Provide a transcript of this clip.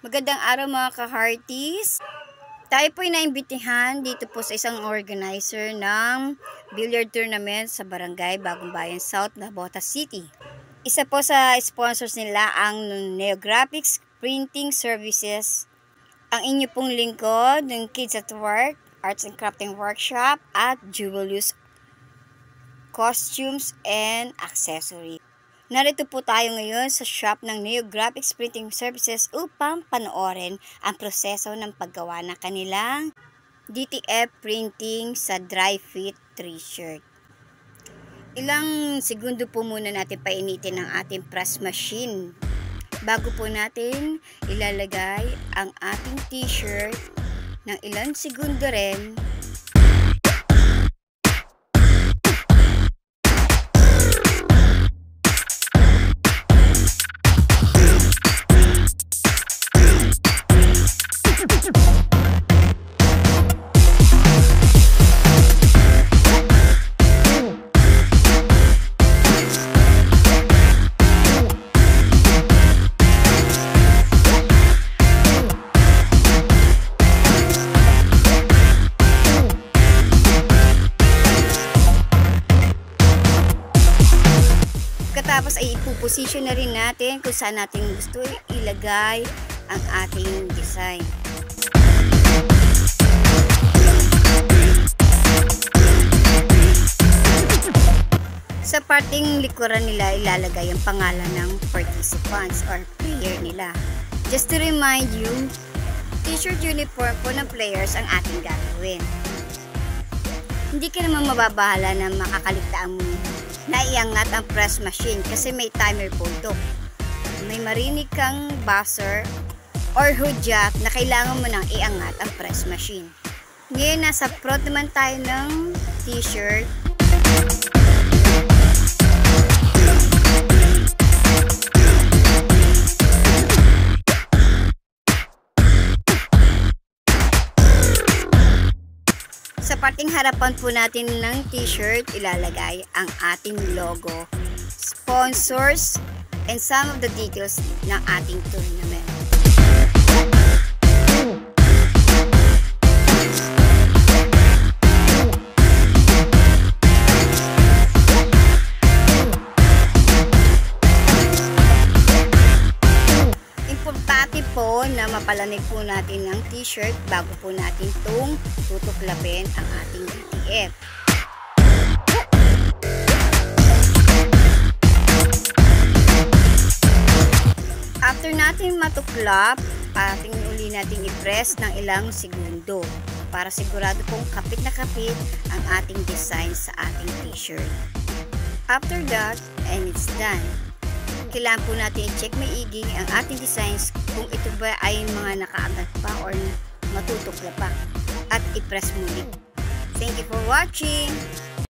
Magandang araw mga ka-hearties. Tayo po'y naimbitihan dito po sa isang organizer ng billiard tournament sa Barangay Bagong Bayan South, Navotas City. Isa po sa sponsors nila ang Neographics Printing Services. Ang inyo pong lingkod ng Kids at Work, Arts and Crafting Workshop at Jubilus Costumes and Accessories. Narito po tayo ngayon sa shop ng Neographics Printing Services upang panoorin ang proseso ng paggawa ng kanilang DTF printing sa dry fit t-shirt. Ilang segundo po muna natin painitin ang ating press machine bago po natin ilalagay ang ating t-shirt ng ilang segundo rin. Tapos ay ipuposition na rin natin kung saan natin gusto ilagay ang ating design. Sa parting likuran nila ilalagay ang pangalan ng participants or player nila. Just to remind you, t-shirt uniform po ng players ang ating gagawin. Hindi ka naman mababahala na makakaligtaan mo na iangat ang press machine kasi may timer po ito. May marinig kang buzzer or hudyat na kailangan mo nang iangat ang press machine. Ngayon nasa front naman tayo ng t-shirt. Sa parting harapan po natin ng t-shirt, ilalagay ang ating logo, sponsors, and some of the details ng ating tournament. Importante po na mapalamig po natin ng t-shirt bago po natin itong tutuklapin ang ating DTF. After natin matuklap, uli natin i-press ng ilang segundo para sigurado pong kapit na kapit ang ating design sa ating t-shirt. After that, and it's done. Kailangan po natin i-check maigi ang ating designs kung ito ba ay mga nakaangat pa or matutukla pa at i-press muli. Thank you for watching!